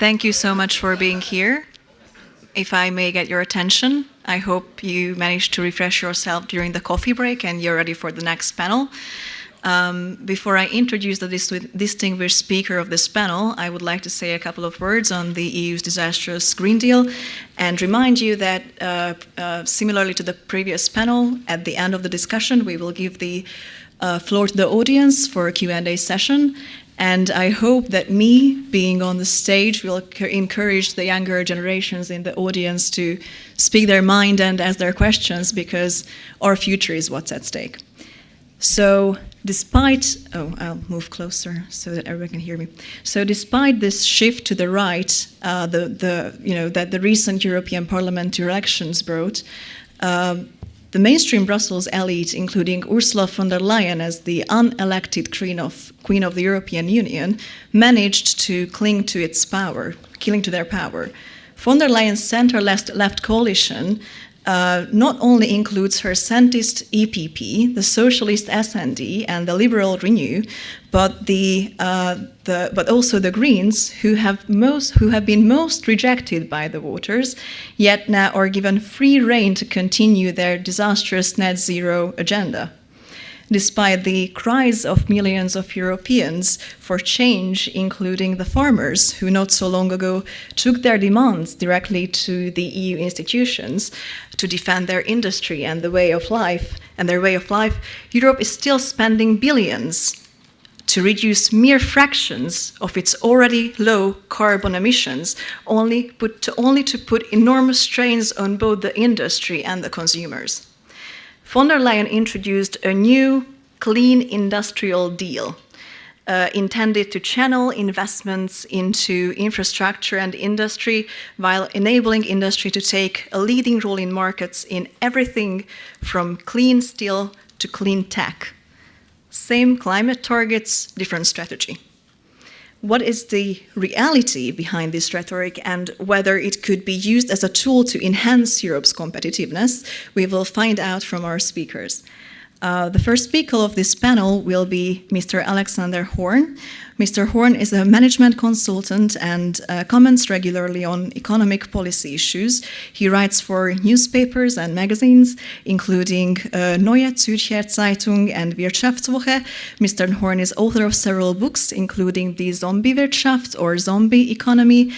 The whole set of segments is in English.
Thank you so much for being here. If I may get your attention, I hope you managed to refresh yourself during the coffee break and you're ready for the next panel. Before I introduce the distinguished speaker of this panel, I would like to say a couple of words on the EU's disastrous Green Deal and remind you that similarly to the previous panel, at the end of the discussion, we will give the floor to the audience for a Q&A session. And I hope that me being on the stage will encourage the younger generations in the audience to speak their mind and ask their questions, because our future is what's at stake. So despite, I'll move closer so that everyone can hear me. So despite this shift to the right, that the recent European Parliament elections brought, the mainstream Brussels elite, including Ursula von der Leyen as the unelected Queen of the European Union, managed to cling to their power. Von der Leyen's center-left coalition not only includes her centrist EPP, the socialist SND, and the liberal Renew, but also the Greens, who have been most rejected by the voters, yet now are given free rein to continue their disastrous net zero agenda. Despite the cries of millions of Europeans for change, including the farmers, who not so long ago took their demands directly to the EU institutions to defend their industry and their way of life, Europe is still spending billions to reduce mere fractions of its already low carbon emissions, only to put enormous strains on both the industry and the consumers. Von der Leyen introduced a new clean industrial deal intended to channel investments into infrastructure and industry while enabling industry to take a leading role in markets in everything from clean steel to clean tech. Same climate targets, different strategy. What is the reality behind this rhetoric and whether it could be used as a tool to enhance Europe's competitiveness, we will find out from our speakers. The first speaker of this panel will be Mr. Alexander Horn. Mr. Horn is a management consultant and comments regularly on economic policy issues. He writes for newspapers and magazines, including Neue Zürcher Zeitung and Wirtschaftswoche. Mr. Horn is author of several books, including The Zombie-Wirtschaft or Zombie Economy,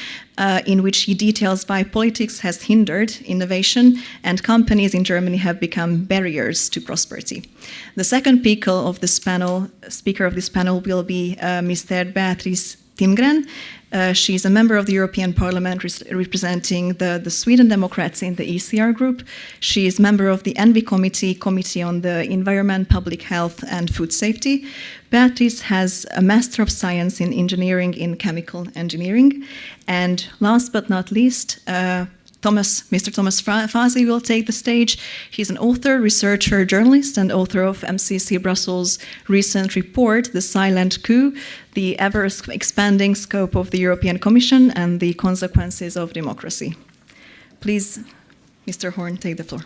in which he details why politics has hindered innovation and companies in Germany have become barriers to prosperity. The second speaker of this panel will be Mr. Beatrice Timgren. She is a member of the European Parliament representing the Sweden Democrats in the ECR group. She is member of the ENVI Committee on the Environment, Public Health and Food Safety. Beatrice has a Master of Science in Engineering in Chemical Engineering. And last but not least, Mr. Thomas Fasi will take the stage. He's an author, researcher, journalist, and author of MCC Brussels' recent report, The Silent Coup, the ever-expanding scope of the European Commission and the consequences of democracy. Please, Mr. Horn, take the floor.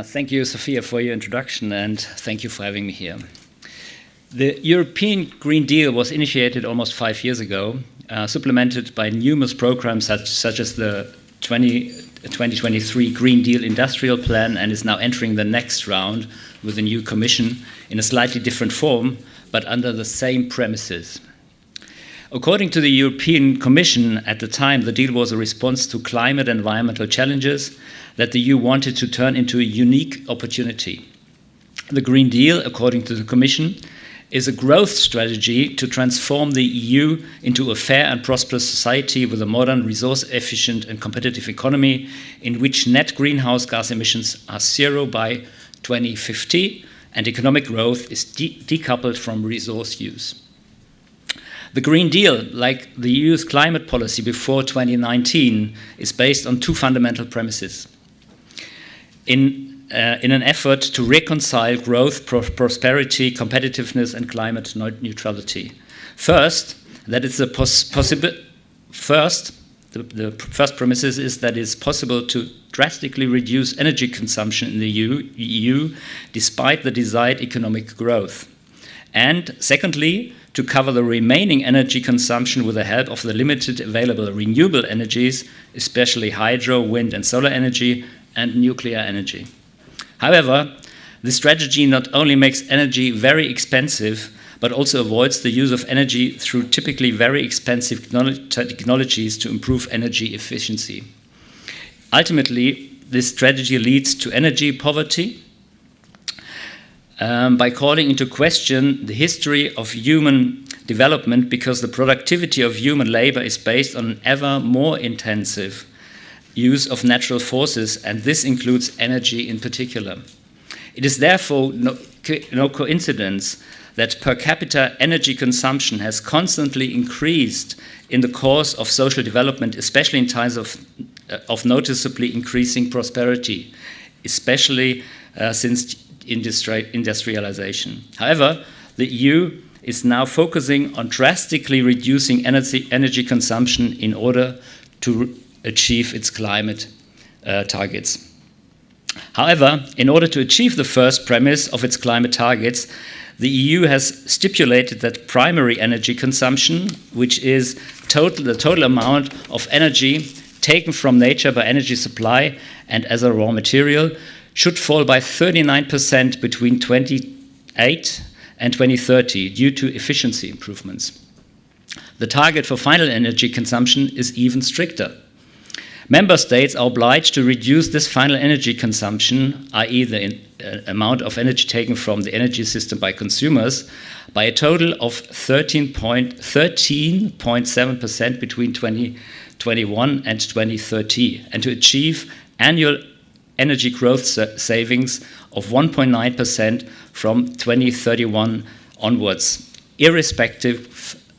Thank you, Sophia, for your introduction, and thank you for having me here. The European Green Deal was initiated almost 5 years ago, supplemented by numerous programs such as the 2023 Green Deal Industrial Plan, and is now entering the next round with a new Commission in a slightly different form, but under the same premises. According to the European Commission at the time, the deal was a response to climate and environmental challenges that the EU wanted to turn into a unique opportunity. The Green Deal, according to the Commission, is a growth strategy to transform the EU into a fair and prosperous society with a modern, resource-efficient and competitive economy in which net greenhouse gas emissions are zero by 2050 and economic growth is decoupled from resource use. The Green Deal, like the EU's climate policy before 2019, is based on two fundamental premises. In an effort to reconcile growth, prosperity, competitiveness, and climate neutrality. First, that it's The first premise is that it's possible to drastically reduce energy consumption in the EU despite the desired economic growth. And secondly, to cover the remaining energy consumption with the help of the limited available renewable energies, especially hydro, wind and solar energy, and nuclear energy. However, this strategy not only makes energy very expensive, but also avoids the use of energy through typically very expensive technologies to improve energy efficiency. Ultimately, this strategy leads to energy poverty by calling into question the history of human development, because the productivity of human labor is based on an ever more intensive use of natural forces, and this includes energy in particular. It is therefore no coincidence that per capita energy consumption has constantly increased in the course of social development, especially in times of noticeably increasing prosperity, especially since industrialization. However, the EU is now focusing on drastically reducing energy consumption in order to achieve its climate targets. However, in order to achieve the first premise of its climate targets, the EU has stipulated that primary energy consumption, which is the total amount of energy taken from nature by energy supply and as a raw material, should fall by 39% between 2008 and 2030 due to efficiency improvements. The target for final energy consumption is even stricter. Member states are obliged to reduce this final energy consumption, i.e. the amount of energy taken from the energy system by consumers, by a total of 13.7% between 2021 and 2030, and to achieve annual energy growth savings of 1.9% from 2031 onwards, irrespective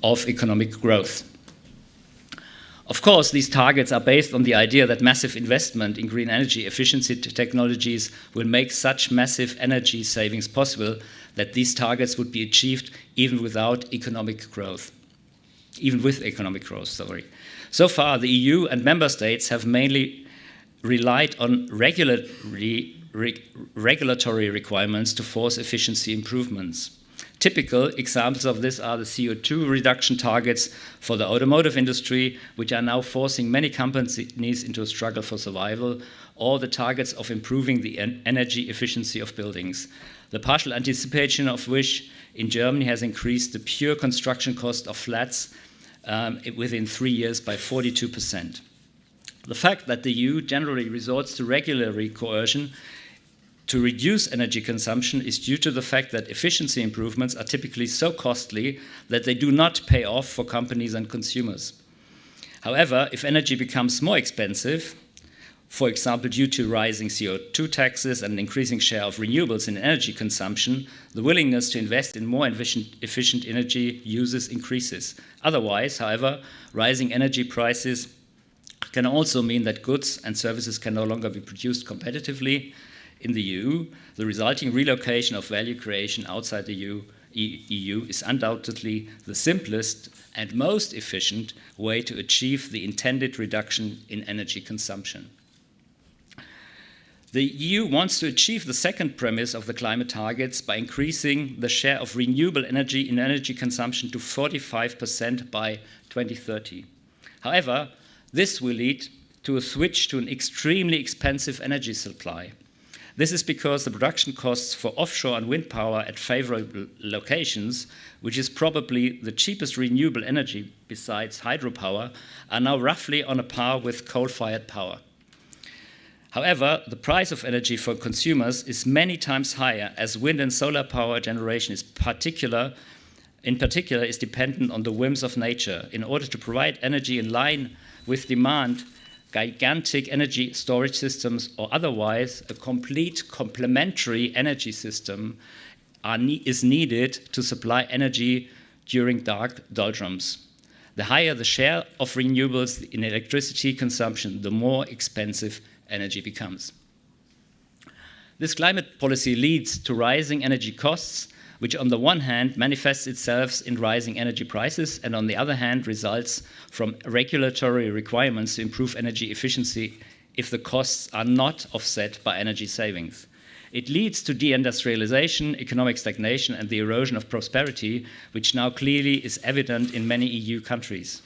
of economic growth. Of course, these targets are based on the idea that massive investment in green energy efficiency technologies will make such massive energy savings possible that these targets would be achieved even without economic growth. So far, the EU and member states have mainly relied on regulatory requirements to force efficiency improvements. Typical examples of this are the CO2 reduction targets for the automotive industry, which are now forcing many companies into a struggle for survival, or the targets of improving the energy efficiency of buildings, the partial anticipation of which in Germany has increased the pure construction cost of flats within 3 years by 42%. The fact that the EU generally resorts to regulatory coercion to reduce energy consumption is due to the fact that efficiency improvements are typically so costly that they do not pay off for companies and consumers. However, if energy becomes more expensive, for example due to rising CO2 taxes and an increasing share of renewables in energy consumption, the willingness to invest in more efficient energy uses increases. Otherwise, however, rising energy prices can also mean that goods and services can no longer be produced competitively in the EU. The resulting relocation of value creation outside the EU is undoubtedly the simplest and most efficient way to achieve the intended reduction in energy consumption. The EU wants to achieve the second premise of the climate targets by increasing the share of renewable energy in energy consumption to 45% by 2030. However, this will lead to a switch to an extremely expensive energy supply. This is because the production costs for offshore and wind power at favorable locations, which is probably the cheapest renewable energy besides hydropower, are now roughly on a par with coal-fired power. However, the price of energy for consumers is many times higher, as wind and solar power generation in particular is dependent on the whims of nature. In order to provide energy in line with demand, gigantic energy storage systems or otherwise a complete complementary energy system is needed to supply energy during dark doldrums. The higher the share of renewables in electricity consumption, the more expensive energy becomes. This climate policy leads to rising energy costs, which on the one hand manifests itself in rising energy prices and on the other hand results from regulatory requirements to improve energy efficiency if the costs are not offset by energy savings. It leads to deindustrialization, economic stagnation, and the erosion of prosperity, which now clearly is evident in many EU countries.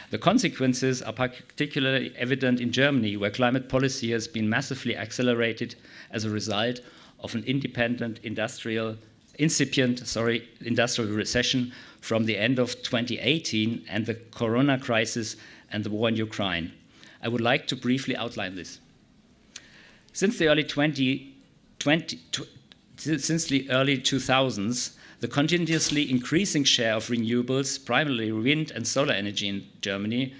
The consequences are particularly evident in Germany, where climate policy has been massively accelerated as a result of an incipient industrial recession from the end of 2018 and the corona crisis and the war in Ukraine. I would like to briefly outline this. Since the early 2000s, the continuously increasing share of renewables, primarily wind and solar energy in Germany,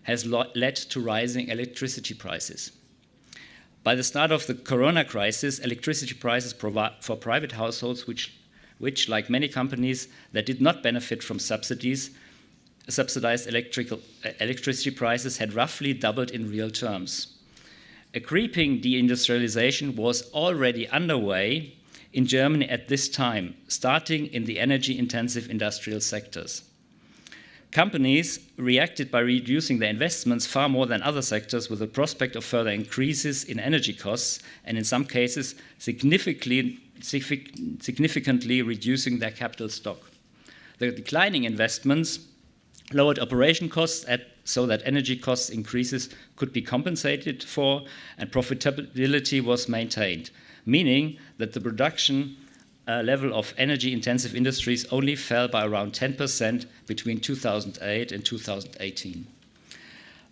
has led to rising electricity prices. By the start of the corona crisis, electricity prices for private households, which, like many companies that did not benefit from subsidized electricity prices, had roughly doubled in real terms. A creeping deindustrialization was already underway in Germany at this time, starting in the energy-intensive industrial sectors. Companies reacted by reducing their investments far more than other sectors, with the prospect of further increases in energy costs and in some cases significantly reducing their capital stock. The declining investments lowered operation costs so that energy cost increases could be compensated for and profitability was maintained, meaning that the production level of energy-intensive industries only fell by around 10% between 2008 and 2018.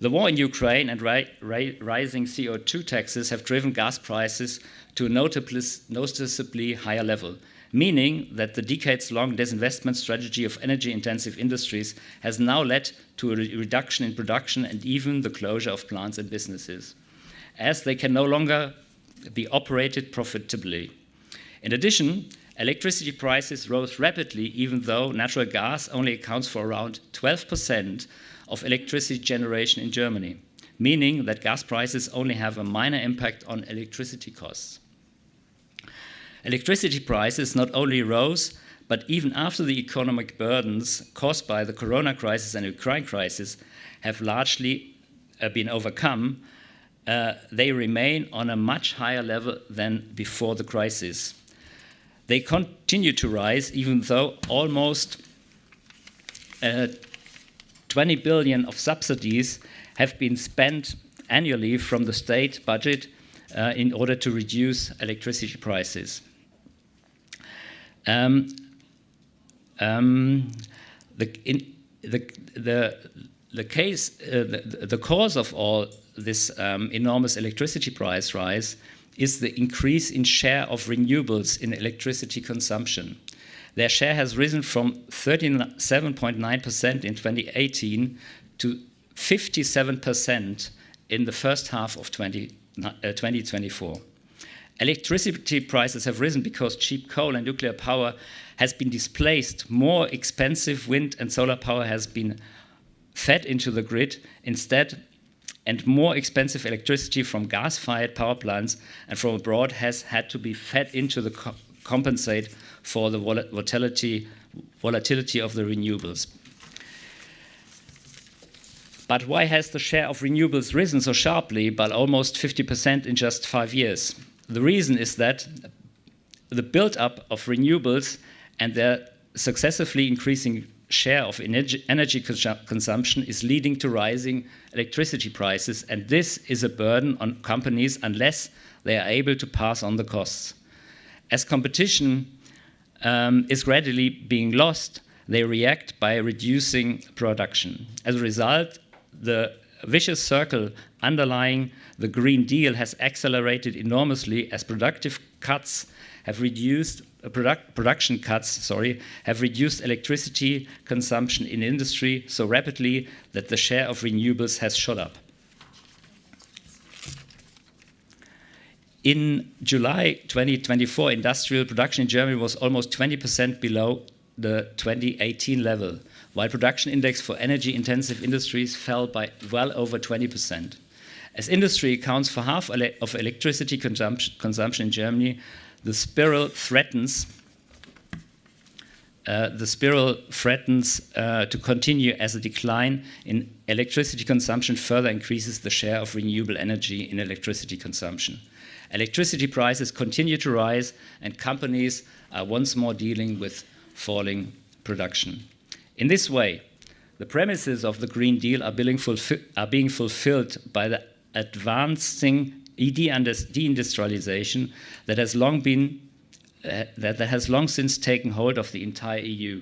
The war in Ukraine and rising CO2 taxes have driven gas prices to a noticeably higher level, meaning that the decades-long disinvestment strategy of energy-intensive industries has now led to a reduction in production and even the closure of plants and businesses, as they can no longer be operated profitably. In addition, electricity prices rose rapidly, even though natural gas only accounts for around 12% of electricity generation in Germany, meaning that gas prices only have a minor impact on electricity costs. Electricity prices not only rose, but even after the economic burdens caused by the corona crisis and Ukraine crisis have largely been overcome, they remain on a much higher level than before the crisis. They continue to rise, even though almost 20 billion of subsidies have been spent annually from the state budget in order to reduce electricity prices. The cause of all this enormous electricity price rise is the increase in share of renewables in electricity consumption. Their share has risen from 37.9% in 2018 to 57% in the first half of 2024. Electricity prices have risen because cheap coal and nuclear power has been displaced. More expensive wind and solar power has been fed into the grid instead, and more expensive electricity from gas-fired power plants and from abroad has had to be fed into the compensate for the volatility of the renewables. But why has the share of renewables risen so sharply, by almost 50% in just 5 years? The reason is that the build-up of renewables and their successively increasing share of energy consumption is leading to rising electricity prices, and this is a burden on companies unless they are able to pass on the costs. As competition is gradually being lost, they react by reducing production. As a result, the vicious circle underlying the Green Deal has accelerated enormously as production cuts have reduced electricity consumption in industry so rapidly that the share of renewables has shot up. In July 2024, industrial production in Germany was almost 20% below the 2018 level, while production index for energy-intensive industries fell by well over 20%. As industry accounts for half of electricity consumption in Germany, the spiral threatens the spiral threatens to continue as a decline in electricity consumption further increases the share of renewable energy in electricity consumption. Electricity prices continue to rise, and companies are once more dealing with falling production. In this way, the premises of the Green Deal are being fulfilled by the advancing deindustrialization that has long since taken hold of the entire EU.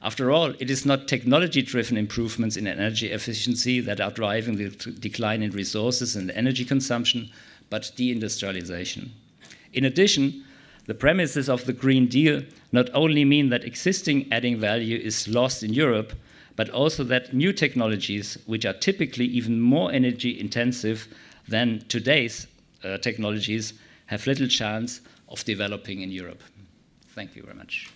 After all, it is not technology-driven improvements in energy efficiency that are driving the decline in resources and energy consumption, but deindustrialization. In addition, the premises of the Green Deal not only mean that existing adding value is lost in Europe, but also that new technologies, which are typically even more energy intensive than today's technologies, have little chance of developing in Europe. Thank you very much.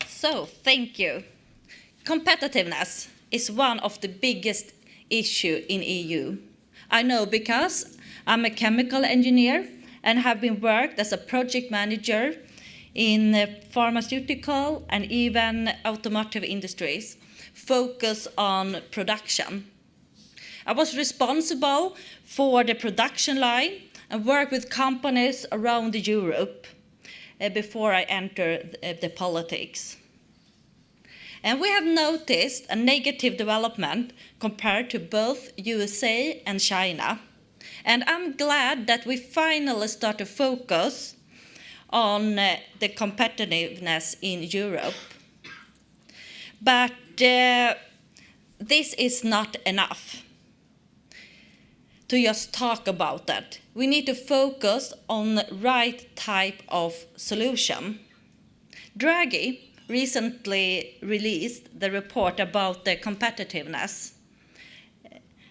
So, thank you. Competitiveness is one of the biggest issues in EU. I know because I'm a chemical engineer and have been worked as a project manager in pharmaceutical and even automotive industries, focus on production. I was responsible for the production line and worked with companies around Europe before I entered the politics. And we have noticed a negative development compared to both USA and China. And I'm glad that we finally start to focus on the competitiveness in Europe. But this is not enough to just talk about that. We need to focus on the right type of solution. Draghi recently released the report about the competitiveness.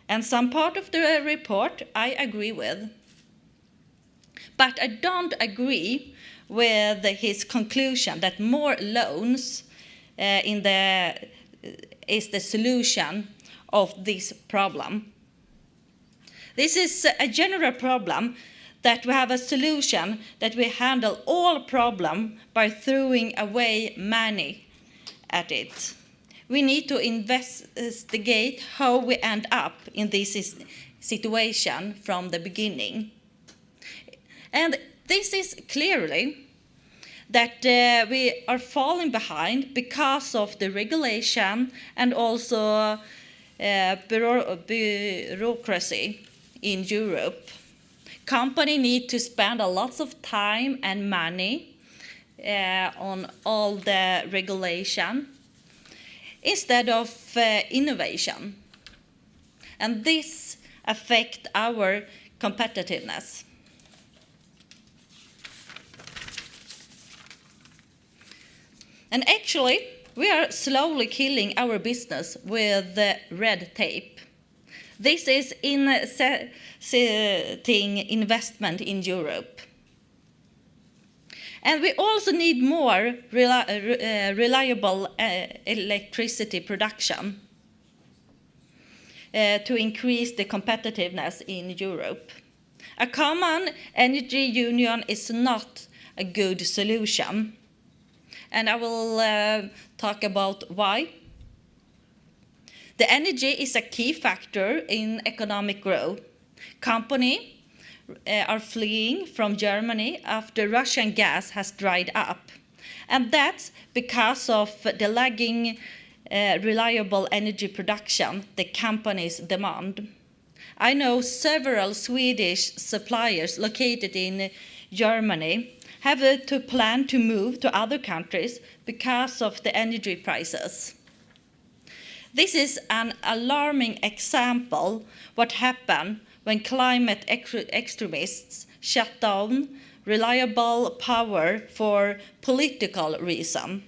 And some part of the report I agree with. But I don't agree with his conclusion that more loans is the solution of this problem. This is a general problem that we have a solution that we handle all problems by throwing away money at it. We need to investigate how we end up in this situation from the beginning. And this is clearly that we are falling behind because of the regulation and also bureaucracy in Europe. Companies need to spend a lot of time and money on all the regulation instead of innovation. And this affects our competitiveness. And actually, we are slowly killing our business with red tape. This is inciting investment in Europe. And we also need more reliable electricity production to increase the competitiveness in Europe. A common energy union is not a good solution. And I will talk about why. The energy is a key factor in economic growth. Companies are fleeing from Germany after Russian gas has dried up. And that's because of the lagging reliable energy production the companies demand. I know several Swedish suppliers located in Germany have to plan to move to other countries because of the energy prices. This is an alarming example what happened when climate extremists shut down reliable power for political reasons.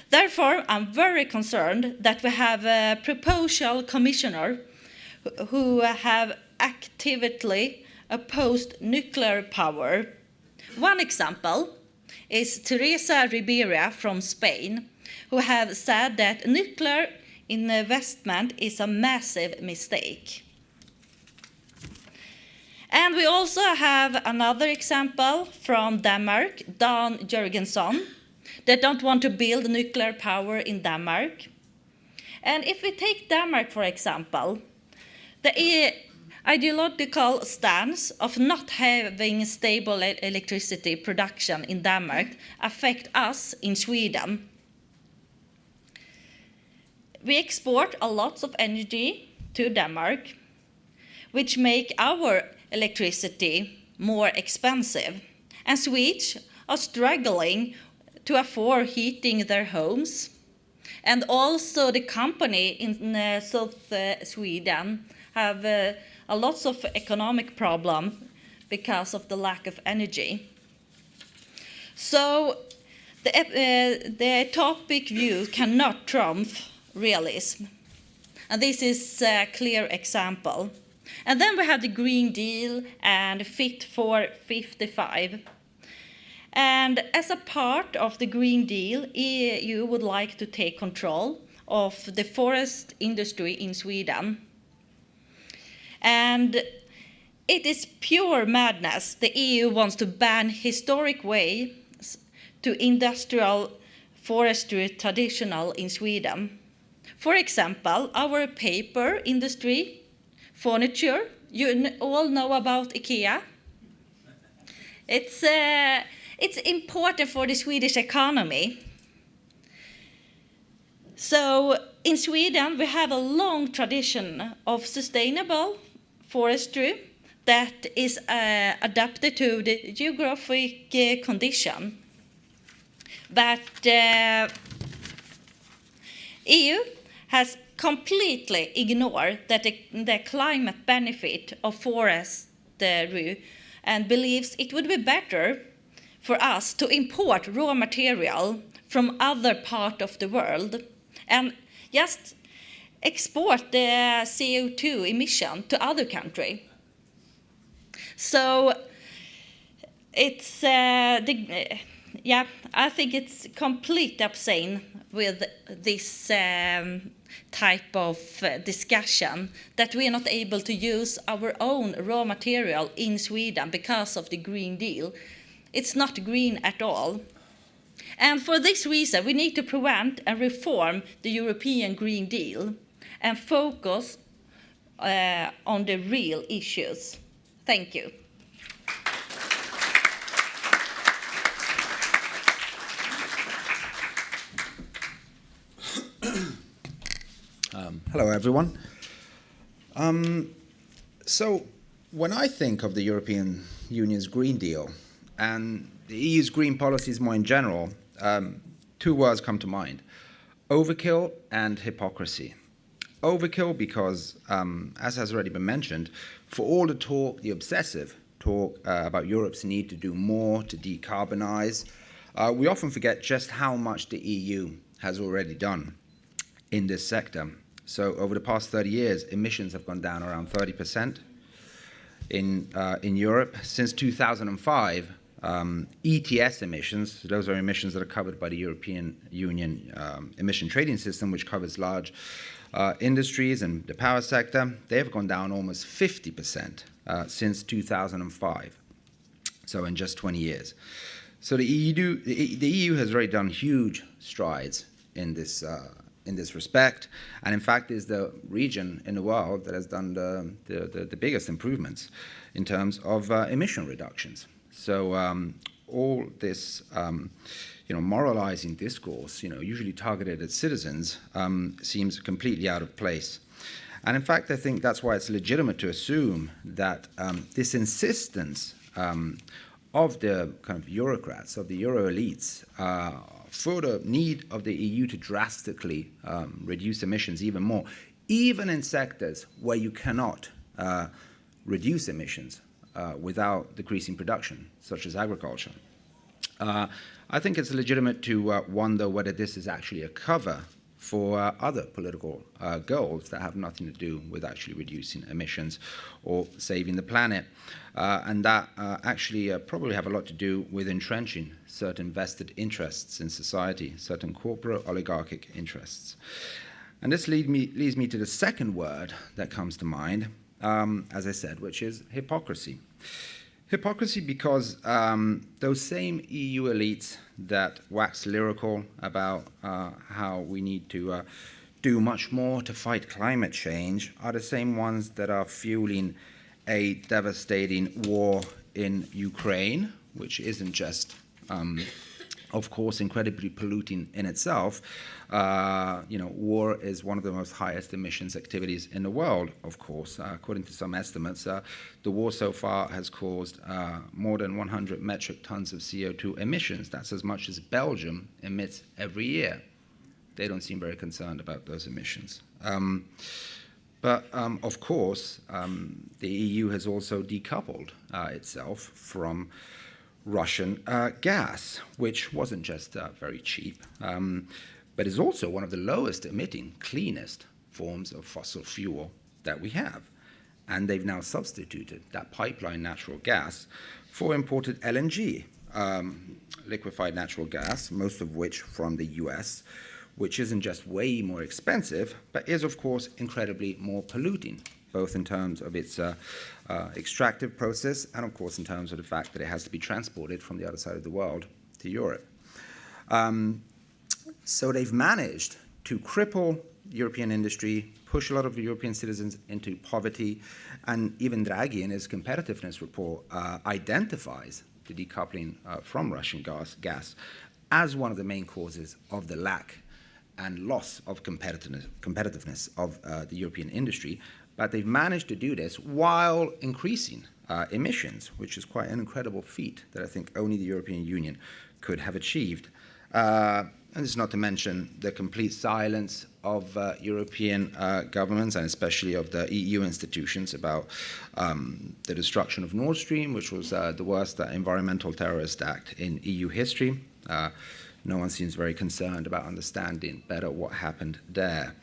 Therefore, I'm very concerned that we have a proposal commissioner who have actively opposed nuclear power. One example is Teresa Ribera from Spain, who have said that nuclear investment is a massive mistake. And we also have another example from Denmark, Dan Jørgensen, that don't want to build nuclear power in Denmark. And if we take Denmark, for example, the ideological stance of not having stable electricity production in Denmark affect us in Sweden. We export a lot of energy to Denmark, which make our electricity more expensive. And Swedes are struggling to afford heating their homes. And also the company in South Sweden have a lot of economic problem because of the lack of energy. So the topic view cannot trump realism. And this is a clear example. And then we have the Green Deal and Fit for 55. And as a part of the Green Deal, EU would like to take control of the forest industry in Sweden. And it is pure madness. The EU wants to ban historic ways to industrial forestry traditional in Sweden. For example, our paper industry, furniture, you all know about IKEA. It's important for the Swedish economy. So in Sweden, we have a long tradition of sustainable forestry that is adapted to the geographic condition. But EU has completely ignored that the climate benefit of forestry and believes it would be better for us to import raw material from other parts of the world and just export the CO2 emission to other countries. So it's I think it's completely obscene with this type of discussion that we are not able to use our own raw material in Sweden because of the Green Deal. It's not green at all. And for this reason, we need to prevent and reform the European Green Deal and focus on the real issues. Thank you. Hello, everyone. So when I think of the European Union's Green Deal and the EU's green policies more in general, two words come to mind: overkill and hypocrisy. Overkill because, as has already been mentioned, for all the talk, the obsessive talk about Europe's need to do more to decarbonize, we often forget just how much the EU has already done in this sector. So over the past 30 years, emissions have gone down around 30% in Europe. Since 2005, ETS emissions, those are emissions that are covered by the European Union emission trading system, which covers large industries and the power sector, they have gone down almost 50% since 2005, so in just 20 years. So the EU has already done huge strides in this respect, and in fact is the region in the world that has done the biggest improvements in terms of emission reductions. So all this moralizing discourse, usually targeted at citizens, seems completely out of place. And in fact, I think that's why it's legitimate to assume that this insistence of the kind of bureaucrats, of the Euro elites, for the need of the EU to drastically reduce emissions even more, even in sectors where you cannot reduce emissions without decreasing production, such as agriculture. I think it's legitimate to wonder whether this is actually a cover for other political goals that have nothing to do with actually reducing emissions or saving the planet. And that actually probably have a lot to do with entrenching certain vested interests in society, certain corporate oligarchic interests. And this leads me to the second word that comes to mind, as I said, which is hypocrisy. Hypocrisy because those same EU elites that wax lyrical about how we need to do much more to fight climate change are the same ones that are fueling a devastating war in Ukraine, which isn't just of course, incredibly polluting in itself. War is one of the most highest emissions activities in the world, of course. According to some estimates, the war so far has caused more than 100 metric tons of CO2 emissions. That's as much as Belgium emits every year. They don't seem very concerned about those emissions. But of course, the EU has also decoupled itself from Russian gas, which wasn't just very cheap, but is also one of the lowest emitting, cleanest forms of fossil fuel that we have. And they've now substituted that pipeline natural gas for imported LNG, liquefied natural gas, most of which from the US, which isn't just way more expensive, but is, of course, incredibly more polluting, both in terms of its extractive process and, of course, in terms of the fact that it has to be transported from the other side of the world to Europe. So they've managed to cripple European industry, push a lot of European citizens into poverty, and even Draghi in his competitiveness report identifies the decoupling from Russian gas as one of the main causes of the lack and loss of competitiveness of the European industry. But they've managed to do this while increasing emissions, which is quite an incredible feat that I think only the European Union could have achieved. And this is not to mention the complete silence of European governments and especially of the EU institutions about the destruction of Nord Stream, which was the worst environmental terrorist act in EU history. No one seems very concerned about understanding better what happened there.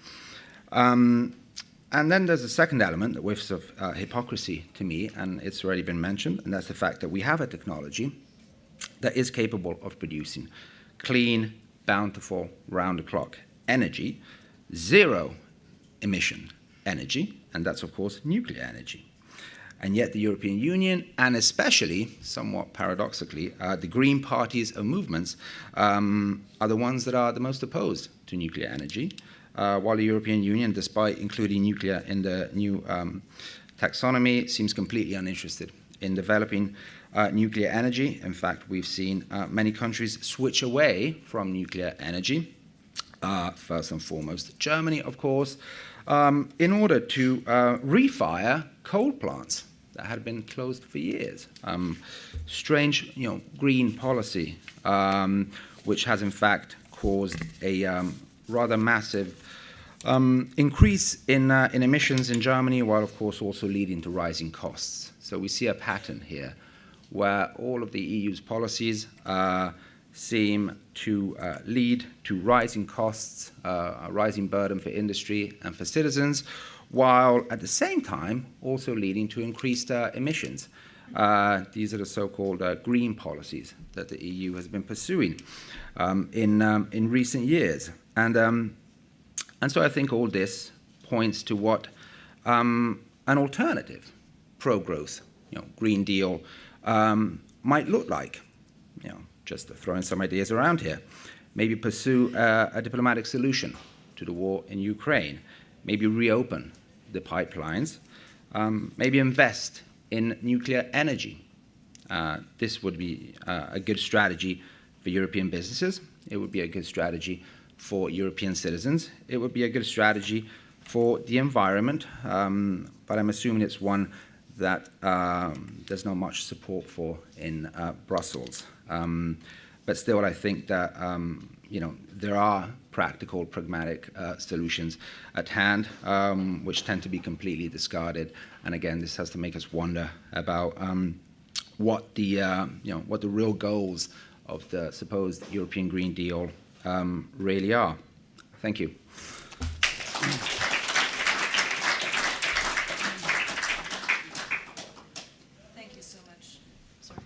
And then there's a second element that whiffs of hypocrisy to me, and it's already been mentioned, and that's the fact that we have a technology that is capable of producing clean, bountiful, round-the-clock energy, zero emission energy, and that's, of course, nuclear energy. And yet the European Union, and especially, somewhat paradoxically, the green parties and movements are the ones that are the most opposed to nuclear energy, while the European Union, despite including nuclear in the new taxonomy, seems completely uninterested in developing nuclear energy. In fact, we've seen many countries switch away from nuclear energy, first and foremost Germany, of course, in order to refire coal plants that had been closed for years. Strange, green policy, which has in fact caused a rather massive increase in emissions in Germany, while of course also leading to rising costs. So we see a pattern here where all of the EU's policies seem to lead to rising costs, a rising burden for industry and for citizens, while at the same time also leading to increased emissions. These are the so-called green policies that the EU has been pursuing in recent years. And so I think all this points to what an alternative pro-growth, Green Deal might look like. Just throwing some ideas around here. Maybe pursue a diplomatic solution to the war in Ukraine. Maybe reopen the pipelines. Maybe invest in nuclear energy. This would be a good strategy for European businesses. It would be a good strategy for European citizens. It would be a good strategy for the environment, but I'm assuming it's one that there's not much support for in Brussels. But still, I think that there are practical, pragmatic solutions at hand, which tend to be completely discarded. And again, this has to make us wonder about what the real goals of the supposed European Green Deal really are. Thank you. Thank you so much. Sorry.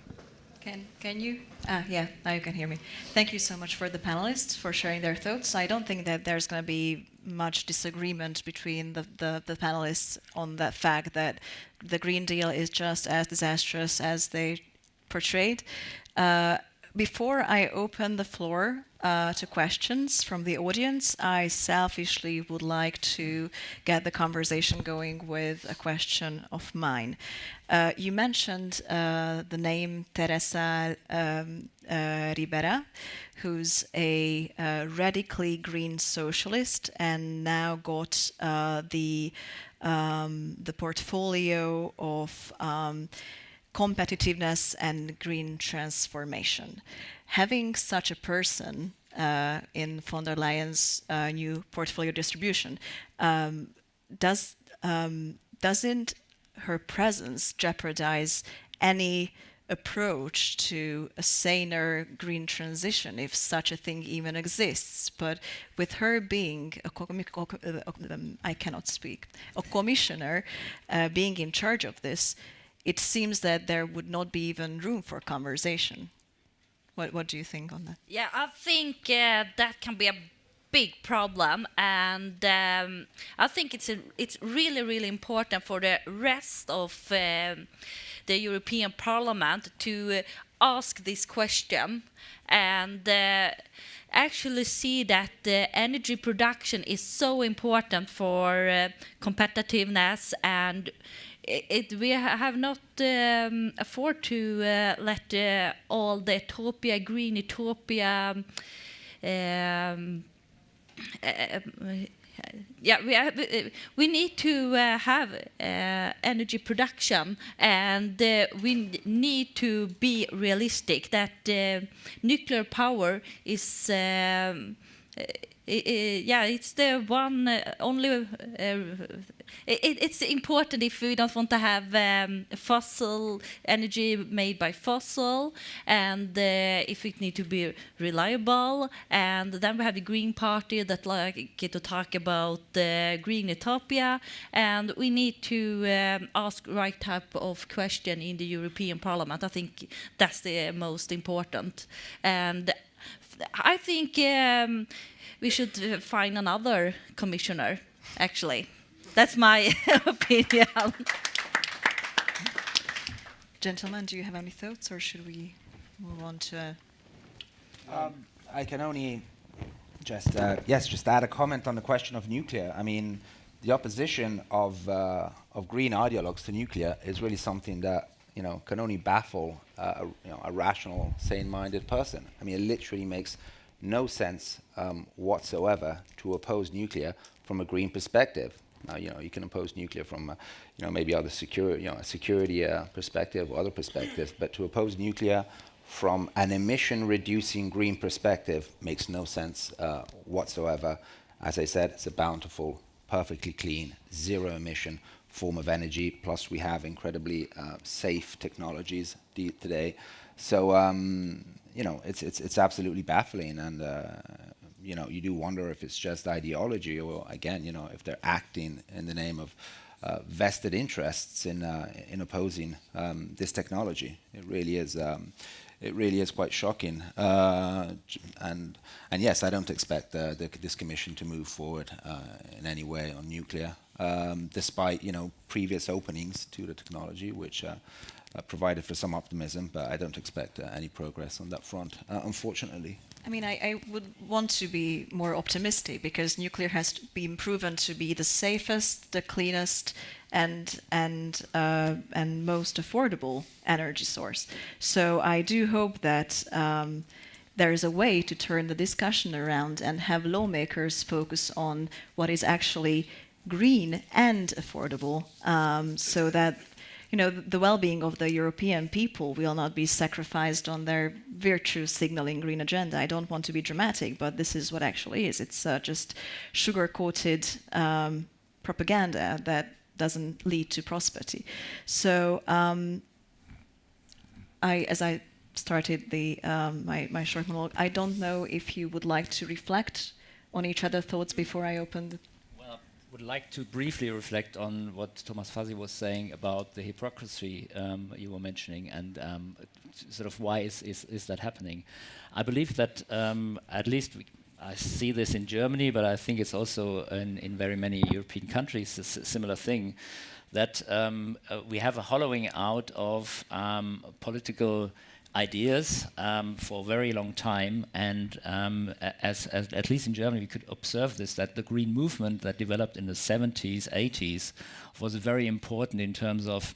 Can you? Yeah, now you can hear me. Thank you so much for the panelists for sharing their thoughts. I don't think that there's going to be much disagreement between the panelists on that fact that the Green Deal is just as disastrous as they portrayed. Before I open the floor to questions from the audience, I selfishly would like to get the conversation going with a question of mine. You mentioned the name Teresa Ribera, who's a radically green socialist and now got the portfolio of competitiveness and green transformation. Having such a person in von der Leyen's new portfolio distribution, doesn't her presence jeopardize any approach to a saner green transition, if such a thing even exists? But with her being I cannot speak, a commissioner being in charge of this, it seems that there would not be even room for conversation. What do you think on that? Yeah, I think that can be a big problem, and I think it's really, really important for the rest of the European Parliament to ask this question and actually see that energy production is so important for competitiveness, and we have not afford to let all the utopia, green utopia, we need to have energy production, and we need to be realistic that nuclear power is it's the one only. It's important if we don't want to have fossil energy made by fossil, and if it need to be reliable. And then we have the Green Party that like to talk about the green utopia, and we need to ask right type of question in the European Parliament. I think that's the most important, and I think we should find another commissioner, actually. That's my opinion. Gentlemen, do you have any thoughts, or should we move on to... I can only just add a comment on the question of nuclear. I mean, the opposition of green ideologues to nuclear is really something that can only baffle a rational, sane-minded person. I mean, it literally makes no sense whatsoever to oppose nuclear from a green perspective. Now, you can oppose nuclear from, maybe other security perspective or other perspectives, but to oppose nuclear from an emission-reducing green perspective makes no sense whatsoever. As I said, it's a bountiful, perfectly clean, zero-emission form of energy. Plus, we have incredibly safe technologies today. So, it's absolutely baffling, and you do wonder if it's just ideology, or again, if they're acting in the name of vested interests in opposing this technology. It really is quite shocking. And yes, I don't expect this commission to move forward in any way on nuclear, despite previous openings to the technology, which provided for some optimism, but I don't expect any progress on that front, unfortunately. I mean, I would want to be more optimistic, because nuclear has been proven to be the safest, the cleanest, and most affordable energy source. So I do hope that there is a way to turn the discussion around and have lawmakers focus on what is actually green and affordable, so that the well-being of the European people will not be sacrificed on their virtue signaling green agenda. I don't want to be dramatic, but this is what actually is. It's just sugar-coated propaganda that doesn't lead to prosperity. So, as I started my short monologue, I don't know if you would like to reflect on each other's thoughts before I open the... Well, I would like to briefly reflect on what Thomas Fuzzy was saying about the hypocrisy you were mentioning, and sort of why is that happening. I believe that at least I see this in Germany, but I think it's also in very many European countries a similar thing, that we have a hollowing out of political ideas for a very long time, and as at least in Germany we could observe this, that the green movement that developed in the 70s, 80s was very important in terms of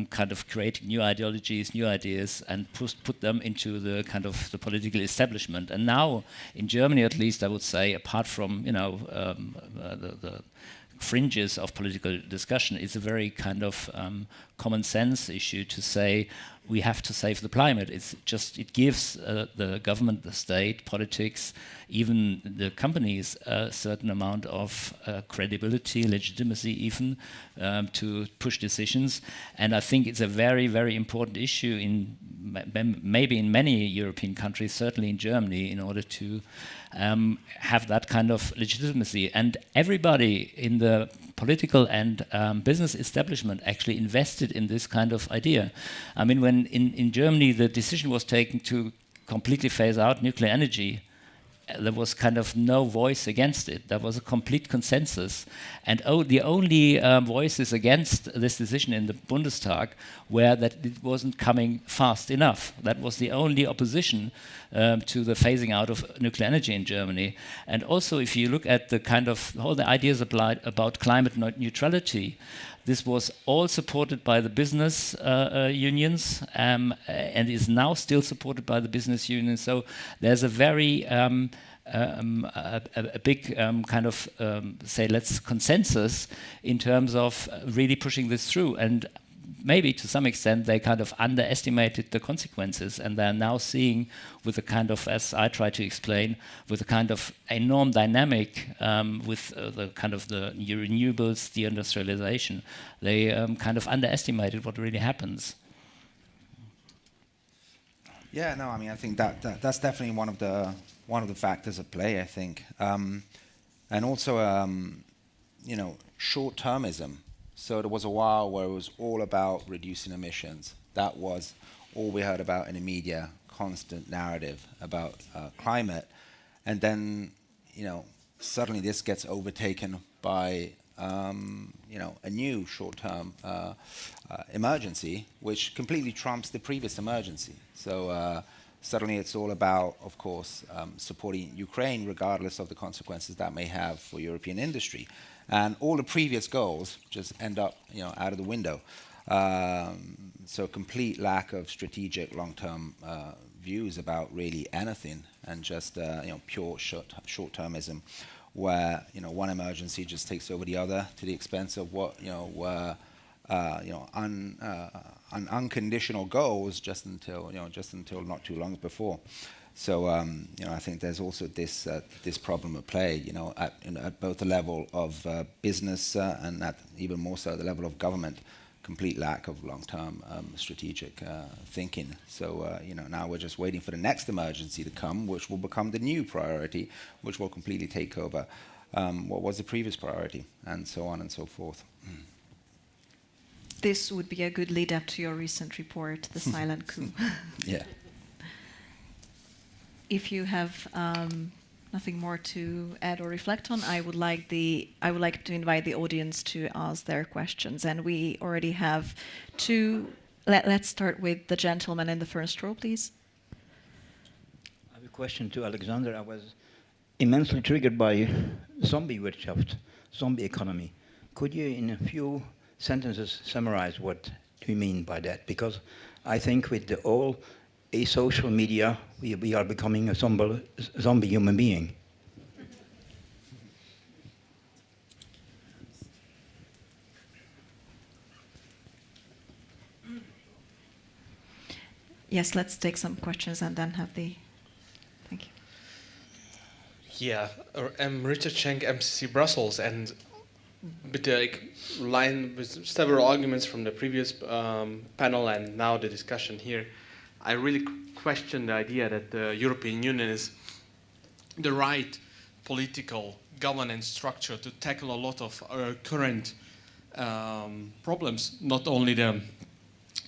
kind of creating new ideologies, new ideas, and put them into the kind of the political establishment. And now in Germany, at least, I would say, apart from the fringes of political discussion, it's a very kind of common sense issue to say we have to save the climate. It gives the government, the state, politics, even the companies a certain amount of credibility, legitimacy even, to push decisions. And I think it's a very, very important issue in maybe in many European countries, certainly in Germany, in order to have that kind of legitimacy. And everybody in the political and business establishment actually invested in this kind of idea. I mean, when in Germany the decision was taken to completely phase out nuclear energy, there was kind of no voice against it. There was a complete consensus. And the only voices against this decision in the Bundestag were that it wasn't coming fast enough. That was the only opposition to the phasing out of nuclear energy in Germany. And also, if you look at the kind of all the ideas about climate neutrality, this was all supported by the business unions and is now still supported by the business unions. So there's a very a big kind of say, let's consensus in terms of really pushing this through. And maybe to some extent they kind of underestimated the consequences, and they're now seeing with the kind of, as I try to explain, with the kind of enormous dynamic with the kind of the renewables, the industrialization, they kind of underestimated what really happens. Yeah, no, I mean, I think that's definitely one of the factors at play, I think, and also short-termism. So there was a while where it was all about reducing emissions. That was all we heard about in the media, constant narrative about climate. And then, suddenly this gets overtaken by, a new short-term emergency, which completely trumps the previous emergency. So suddenly it's all about, of course, supporting Ukraine, regardless of the consequences that may have for European industry. And all the previous goals just end up, out of the window. So complete lack of strategic long-term views about really anything, and just pure short-termism, where one emergency just takes over the other to the expense of what were unconditional goals just until not too long before. So I think there's also this problem at play, at both the level of business and at even more so the level of government. Complete lack of long-term strategic thinking. So now we're just waiting for the next emergency to come, which will become the new priority, which will completely take over what was the previous priority, and so on and so forth. This would be a good lead-up to your recent report, The Silent Coup. Yeah. If you have nothing more to add or reflect on, I would like to invite the audience to ask their questions. And we already have two. Let's start with the gentleman in the first row, please. I have a question to Alexander. I was immensely triggered by zombie wirtschaft, zombie economy. Could you, in a few sentences, summarize what do you mean by that? Because I think with the all social media, we are becoming a zombie human being. Yes, let's take some questions and then have the... Thank you. Yeah, I'm Richard Schenk, MCC Brussels, and bitte line with several arguments from the previous panel and now the discussion here. I really question the idea that the European Union is the right political governance structure to tackle a lot of current problems, not only the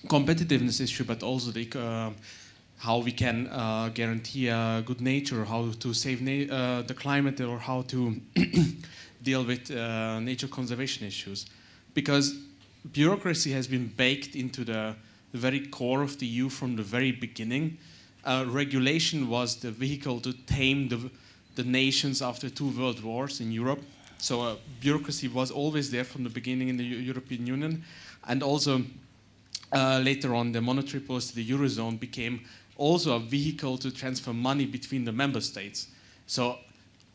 competitiveness issue, but also the how we can guarantee good nature, how to save the climate, or how to deal with nature conservation issues. Because bureaucracy has been baked into the very core of the EU from the very beginning. Regulation was the vehicle to tame the nations after 2 world wars in Europe. So bureaucracy was always there from the beginning in the European Union. And also later on, the monetary policy, the Eurozone, became also a vehicle to transfer money between the member states. So,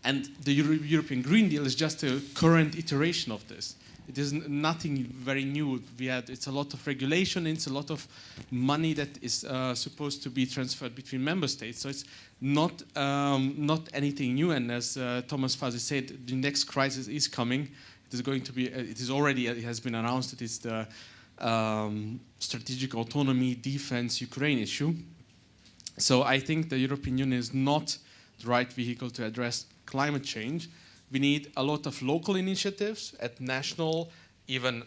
and the European Green Deal is just a current iteration of this. It is nothing very new. It's a lot of regulation, it's a lot of money that is supposed to be transferred between member states. So it's not anything new. And as Thomas Fasi said, the next crisis is coming. It is going to be. It is already. It has been announced that it's the strategic autonomy, defense, Ukraine issue. So I think the European Union is not the right vehicle to address climate change. We need a lot of local initiatives at national, even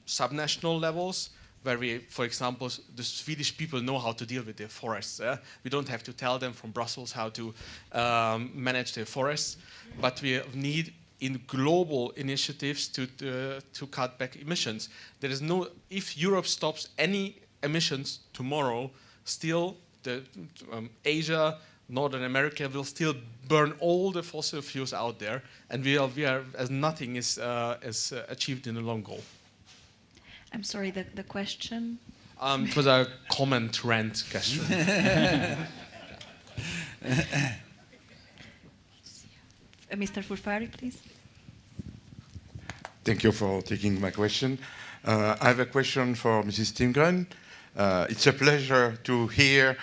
subnational levels, where we, for example, the Swedish people know how to deal with their forests. We don't have to tell them from Brussels how to manage their forests, but we need in global initiatives to cut back emissions. There is no, if Europe stops any emissions tomorrow, still Asia, Northern America will still burn all the fossil fuels out there, and we are as nothing is achieved in the long goal. I'm sorry, the question? It was a comment rant question. Mr. Furfari, please. Thank you for taking my question. I have a question for Mrs. Timgren. It's a pleasure to hear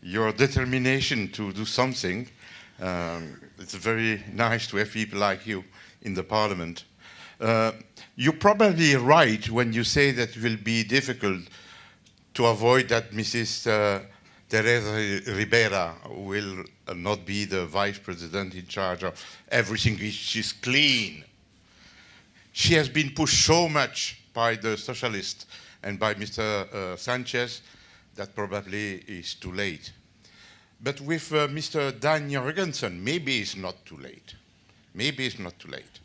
your determination to do something. It's very nice to have people like you in the Parliament. You're probably right when you say that it will be difficult to avoid that Mrs. Teresa Ribera will not be the Vice President in charge of everything which is clean. She has been pushed so much by the socialists and by Mr. Sanchez that probably is too late. But with Mr. Dan Jorgensen, maybe it's not too late. Maybe it's not too late.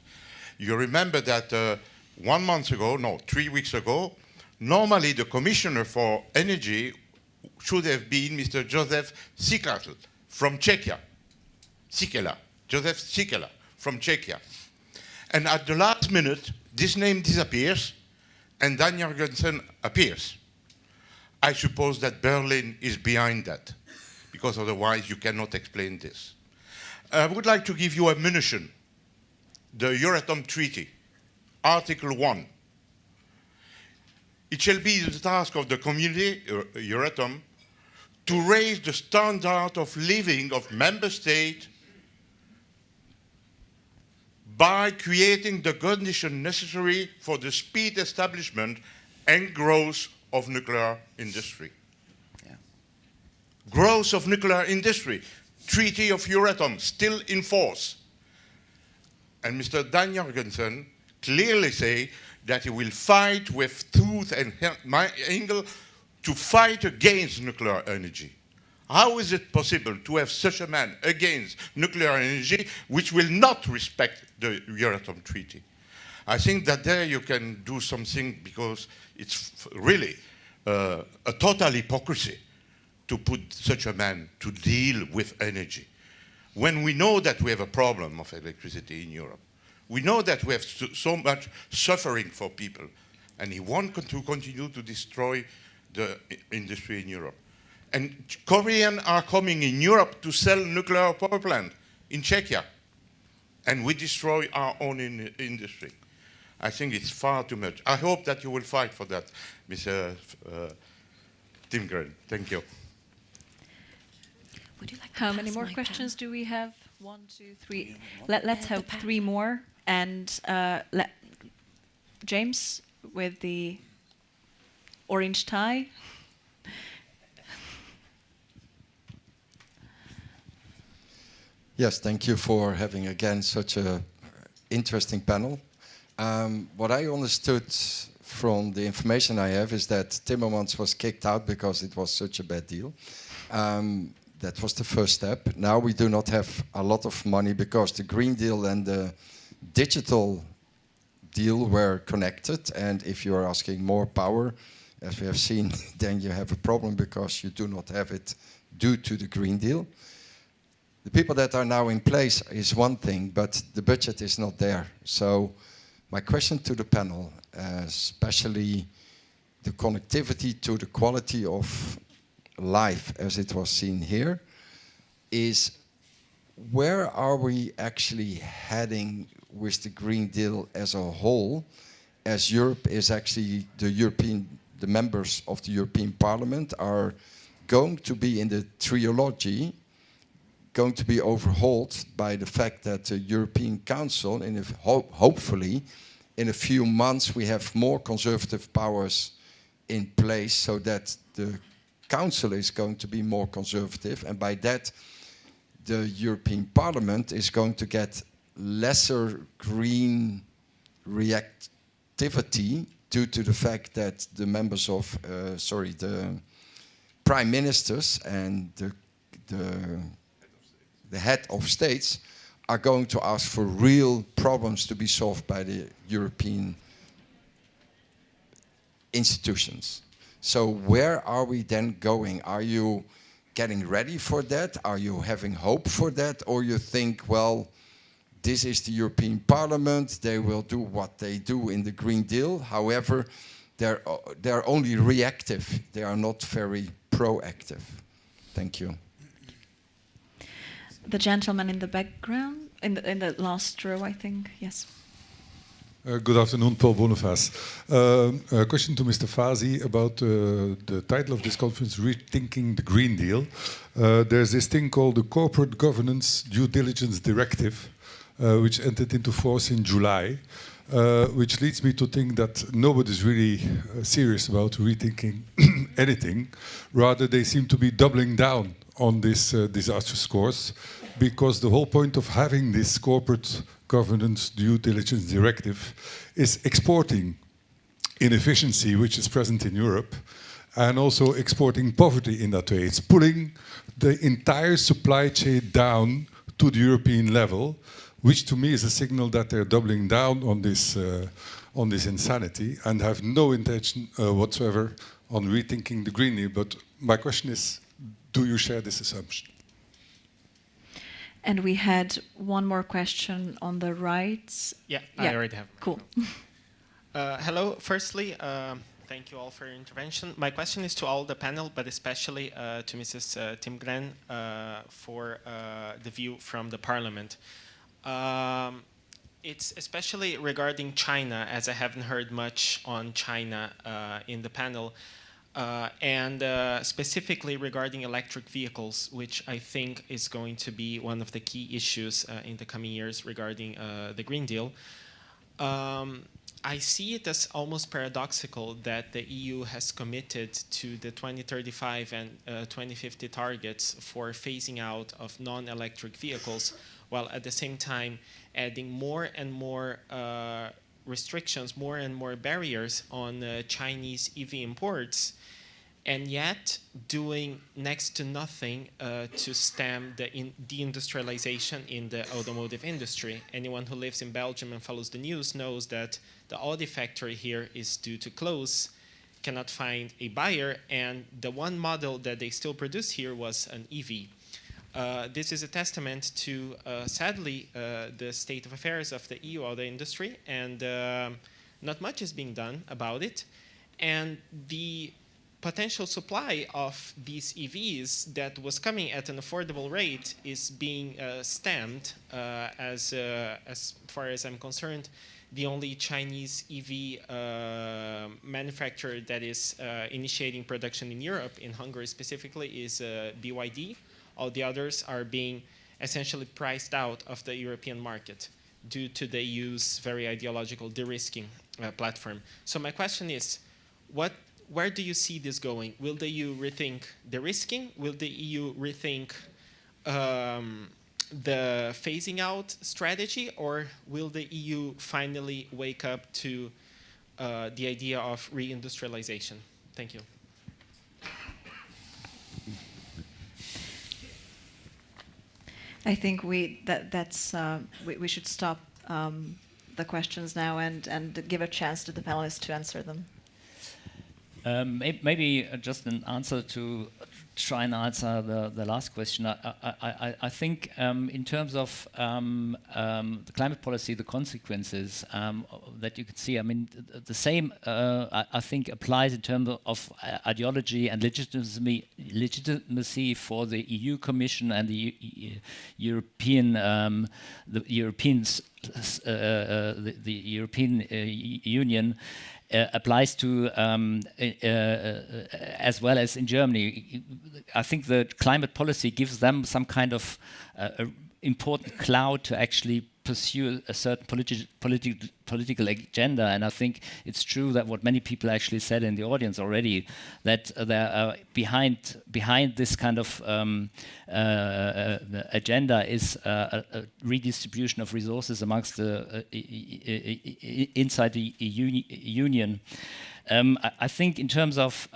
You remember that 1 month ago, no, 3 weeks ago, normally the Commissioner for Energy should have been Mr. Josef Sikela from Czechia. Josef Sikela from Czechia. And at the last minute, this name disappears and Dan Jorgensen appears. I suppose that Berlin is behind that, because otherwise you cannot explain this. I would like to give you a munition. The Euratom Treaty, Article 1. It shall be the task of the community, Euratom, to raise the standard of living of member states by creating the conditions necessary for the speed establishment and growth of nuclear industry. Yeah. Growth of nuclear industry, Treaty of Euratom, still in force. And Mr. Dan Jorgensen clearly say that he will fight with tooth and nail to fight against nuclear energy. How is it possible to have such a man against nuclear energy which will not respect the Euratom Treaty? I think that there you can do something, because it's really a total hypocrisy to put such a man to deal with energy. When we know that we have a problem of electricity in Europe, we know that we have so much suffering for people, and he wants to continue to destroy the industry in Europe. And Koreans are coming in Europe to sell nuclear power plant in Czechia, and we destroy our own industry. I think it's far too much. I hope that you will fight for that, Mr. Timgren. Thank you. Would you like How many more questions do we have? 1, 2, 3. Let's have 3 more. And James with the orange tie. Yes, thank you for having again such a interesting panel. What I understood from the information I have is that Timmermans was kicked out because it was such a bad deal. That was the first step. Now we do not have a lot of money because the Green Deal and the digital deal were connected. And if you are asking more power, as we have seen, then you have a problem because you do not have it due to the Green Deal. The people that are now in place is one thing, but the budget is not there. So my question to the panel, especially the connectivity to the quality of life as it was seen here, is where are we actually heading with the Green Deal as a whole, as Europe is actually the members of the European Parliament are going to be in the trilogy, going to be overhauled by the fact that the European Council, hopefully in a few months we have more conservative powers in place so that the Council is going to be more conservative, and by that the European Parliament is going to get lesser green reactivity due to the fact that the members of, the prime ministers and the head of states are going to ask for real problems to be solved by the European institutions. So where are we then going? Are you getting ready for that? Are you having hope for that? Or you think, well, this is the European Parliament, they will do what they do in the Green Deal. However, they're only reactive. They are not very proactive. Thank you. The gentleman in the background, in the last row, I think. Yes. Good afternoon, Paul Boniface. A question to Mr. Fazi about the title of this conference, Rethinking the Green Deal. There's this thing called the Corporate Governance Due Diligence Directive, which entered into force in July, which leads me to think that nobody's really serious about rethinking anything. Rather, they seem to be doubling down on this disastrous course, because the whole point of having this corporate governance due diligence directive is exporting inefficiency, which is present in Europe, and also exporting poverty in that way. It's pulling the entire supply chain down to the European level, which to me is a signal that they're doubling down on this insanity and have no intention whatsoever on rethinking the Green Deal. But my question is, do you share this assumption? And we had one more question on the right. Yeah, I already have. Cool. Hello. Firstly, thank you all for your intervention. My question is to all the panel, but especially to Mrs. Timgren for the view from the Parliament. It's especially regarding China, as I haven't heard much on China in the panel. And specifically regarding electric vehicles, which I think is going to be one of the key issues in the coming years regarding the Green Deal. I see it as almost paradoxical that the EU has committed to the 2035 and 2050 targets for phasing out of non-electric vehicles, while at the same time adding more and more restrictions, more and more barriers on Chinese EV imports, and yet doing next to nothing to stem the deindustrialization in the automotive industry. Anyone who lives in Belgium and follows the news knows that the Audi factory here is due to close, cannot find a buyer, and the one model that they still produce here was an EV. This is a testament to, sadly, the state of affairs of the EU auto industry, and not much is being done about it. And the potential supply of these EVs that was coming at an affordable rate is being stemmed. As far as I'm concerned, the only Chinese EV manufacturer that is initiating production in Europe, in Hungary specifically, is BYD. All the others are being essentially priced out of the European market due to the EU's very ideological de-risking platform. So my question is, where do you see this going? Will the EU rethink de-risking? Will the EU rethink the phasing out strategy, or will the EU finally wake up to the idea of reindustrialization? Thank you. I think we should stop the questions now and give a chance to the panelists to answer them. Maybe just an answer to try and answer the last question. I think in terms of the climate policy, the consequences that you could see, I mean, the same I think applies in terms of ideology and legitimacy for the EU Commission and the European Union. Applies to as well as in Germany. I think the climate policy gives them some kind of important clout to actually pursue a certain political agenda, and I think it's true that what many people actually said in the audience already, that there behind this kind of agenda is a redistribution of resources amongst the inside the Union. I think in terms of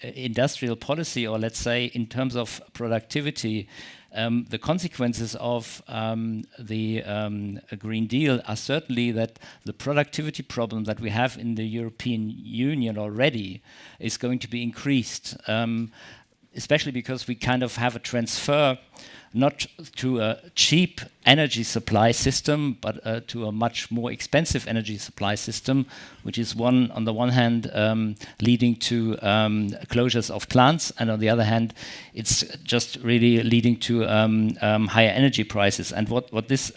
industrial policy, or let's say in terms of productivity, the consequences of the Green Deal are certainly that the productivity problem that we have in the European Union already is going to be increased, especially because we kind of have a transfer not to a cheap energy supply system, but to a much more expensive energy supply system, which is on the one hand leading to closures of plants, and on the other hand, it's just really leading to higher energy prices. And what this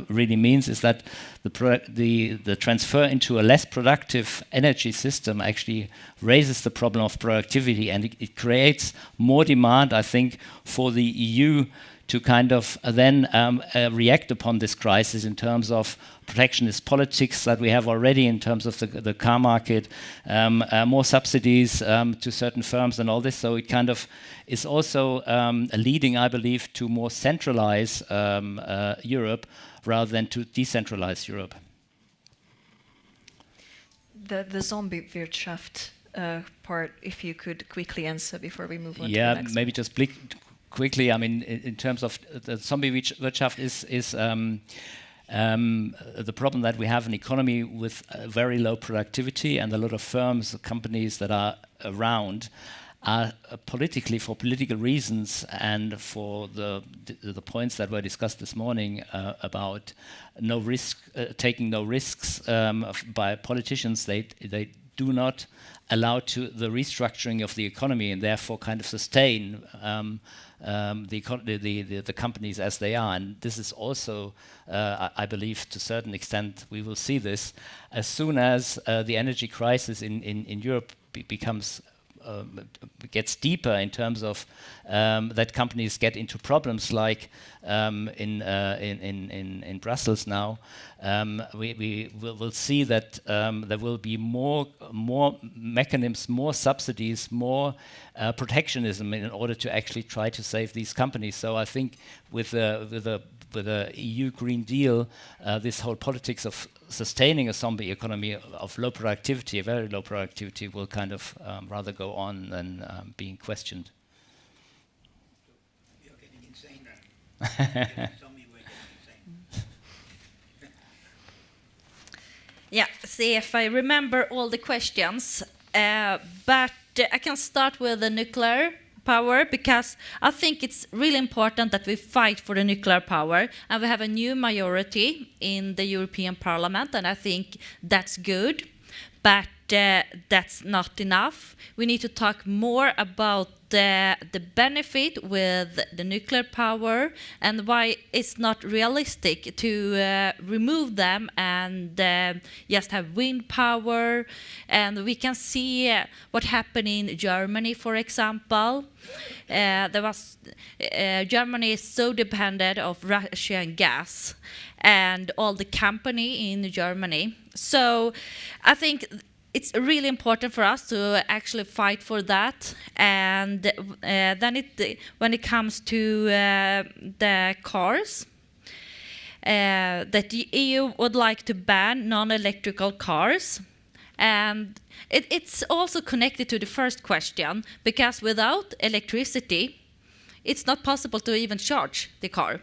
really means is that the transfer into a less productive energy system actually raises the problem of productivity, and it creates more demand, I think, for the EU to kind of then react upon this crisis in terms of protectionist politics that we have already in terms of the car market, more subsidies to certain firms and all this. So it kind of is also leading, I believe, to more centralize Europe rather than to decentralize Europe. The zombie Wirtschaft part, if you could quickly answer before we move on to the next Yeah, maybe just quickly, I mean, in terms of the zombie Wirtschaft is the problem that we have an economy with very low productivity, and a lot of firms, companies that are around are politically, for political reasons and for the points that were discussed this morning about no risk, taking no risks by politicians, they do not allow to the restructuring of the economy, and therefore kind of sustain the companies as they are. And this is also, I believe, to a certain extent, we will see this as soon as the energy crisis in Europe becomes gets deeper in terms of that companies get into problems like in Brussels now. We will see that there will be more mechanisms, more subsidies, more protectionism in order to actually try to save these companies. So I think with the EU Green Deal, this whole politics of sustaining a zombie economy of low productivity, a very low productivity, will kind of rather go on than being questioned. You're getting insane now. Yeah, see if I remember all the questions, but I can start with the nuclear power, because I think it's really important that we fight for the nuclear power, and we have a new majority in the European Parliament, and I think that's good, but that's not enough. We need to talk more about the benefit with the nuclear power and why it's not realistic to remove them and just have wind power. And we can see what happened in Germany, for example. Germany is so dependent of Russian gas and all the company in Germany. So I think it's really important for us to actually fight for that. And then when it comes to the cars, that the EU would like to ban non-electrical cars. And it's also connected to the first question, because without electricity, it's not possible to even charge the car.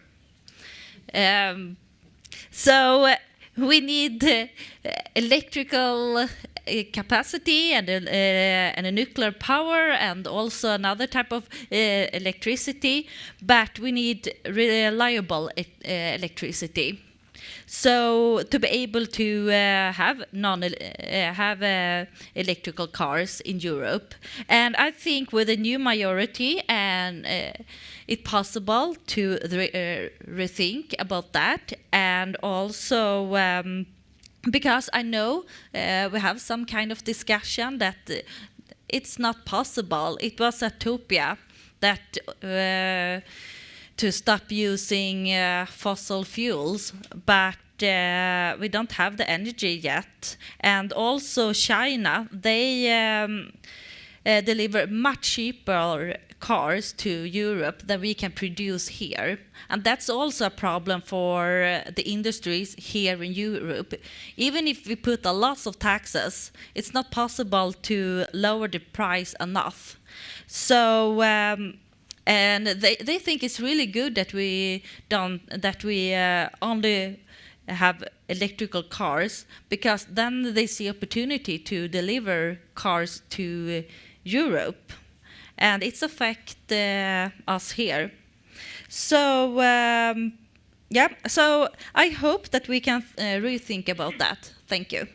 So we need electrical capacity and a nuclear power and also another type of electricity, but we need reliable electricity. So to be able to have electrical cars in Europe, and I think with a new majority, and it's possible to rethink about that, and also because I know we have some kind of discussion that it's not possible. It was a utopia that to stop using fossil fuels, but we don't have the energy yet. And also China, they deliver much cheaper cars to Europe than we can produce here. And that's also a problem for the industries here in Europe. Even if we put a lot of taxes, it's not possible to lower the price enough. So and they think it's really good that we only have electrical cars, because then they see opportunity to deliver cars to Europe, and it's affect us here. So yeah, so I hope that we can rethink about that. Thank you.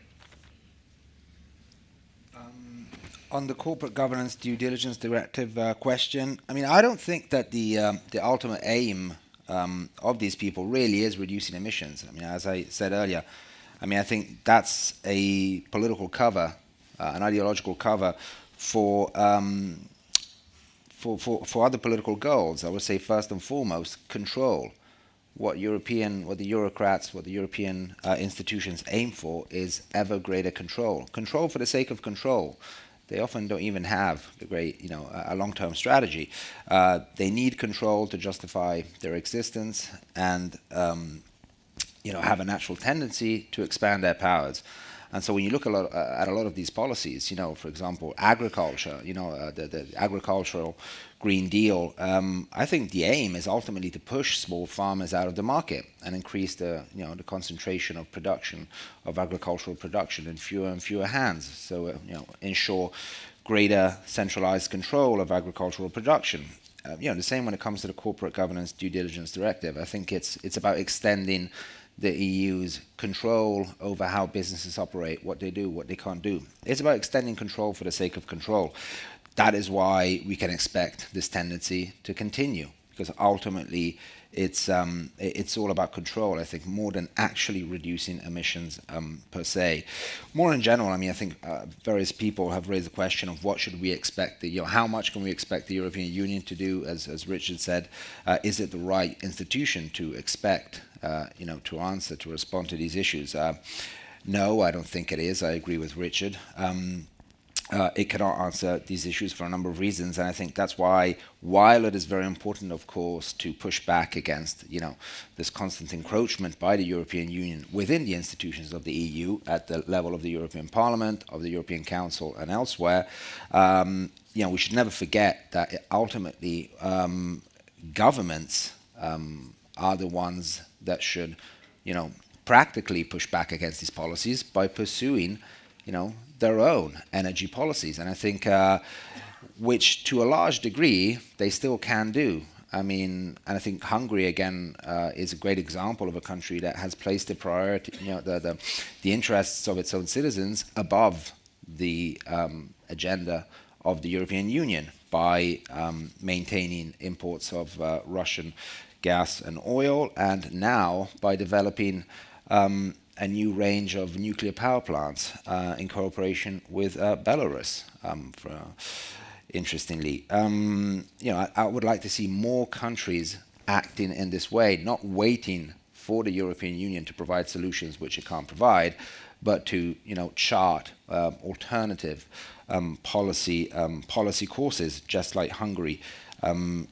On the corporate governance due diligence directive question, I mean, I don't think that the ultimate aim of these people really is reducing emissions. I mean, as I said earlier, I mean, I think that's a political cover, an ideological cover for other political goals. I would say first and foremost, control. What the Eurocrats, what the European institutions aim for is ever greater control. Control for the sake of control. They often don't even have the great, a long-term strategy. They need control to justify their existence, and have a natural tendency to expand their powers. And so when you look at a lot of these policies, for example, agriculture, the agricultural Green Deal, I think the aim is ultimately to push small farmers out of the market and increase the concentration of production, of agricultural production in fewer and fewer hands. So, ensure greater centralized control of agricultural production. The same when it comes to the corporate governance due diligence directive. I think it's about extending the EU's control over how businesses operate, what they do, what they can't do. It's about extending control for the sake of control. That is why we can expect this tendency to continue, because ultimately it's all about control, I think, more than actually reducing emissions per se. More in general, I mean, I think various people have raised the question of what should we expect, how much can we expect the European Union to do, as Richard said. Is it the right institution to expect, to answer, to respond to these issues? No, I don't think it is. I agree with Richard. It cannot answer these issues for a number of reasons, and I think that's why, while it is very important, of course, to push back against, this constant encroachment by the European Union within the institutions of the EU at the level of the European Parliament, of the European Council, and elsewhere, we should never forget that ultimately governments are the ones that should, practically push back against these policies by pursuing, their own energy policies. And I think, which to a large degree, they still can do. I mean, and I think Hungary, again, is a great example of a country that has placed the priority, the interests of its own citizens above the agenda of the European Union by maintaining imports of Russian gas and oil, and now by developing a new range of nuclear power plants in cooperation with Belarus. Interestingly, I would like to see more countries acting in this way, not waiting for the European Union to provide solutions which it can't provide, but to chart alternative policy courses, just like Hungary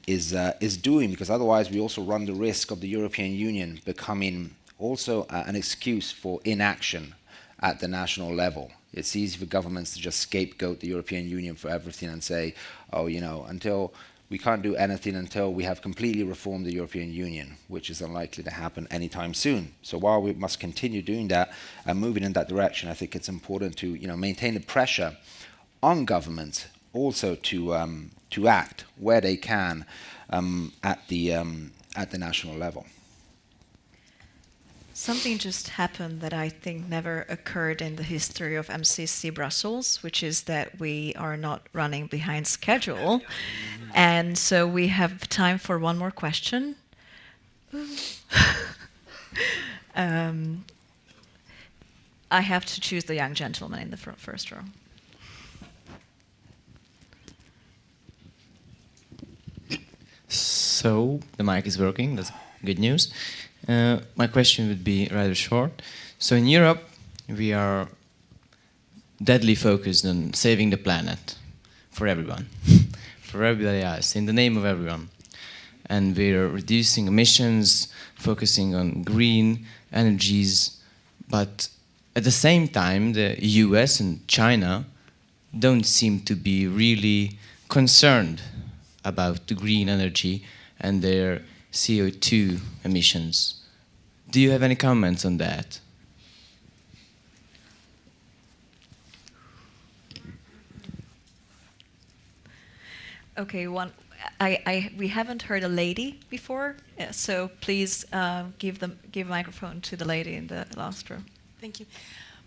is doing, because otherwise we also run the risk of the European Union becoming also an excuse for inaction at the national level. It's easy for governments to just scapegoat the European Union for everything and say, oh, until we can't do anything until we have completely reformed the European Union, which is unlikely to happen anytime soon. So while we must continue doing that and moving in that direction, I think it's important to maintain the pressure on governments also to act where they can at the national level. Something just happened that I think never occurred in the history of MCC Brussels, which is that we are not running behind schedule. And so we have time for one more question. I have to choose the young gentleman in the first row. So the mic is working, that's good news. My question would be rather short. So in Europe, we are deadly focused on saving the planet for everyone, for everybody else, in the name of everyone. And we're reducing emissions, focusing on green energies, but at the same time, the US and China don't seem to be really concerned about the green energy and their CO2 emissions. Do you have any comments on that? Okay, we haven't heard a lady before, so please give microphone to the lady in the last row. Thank you.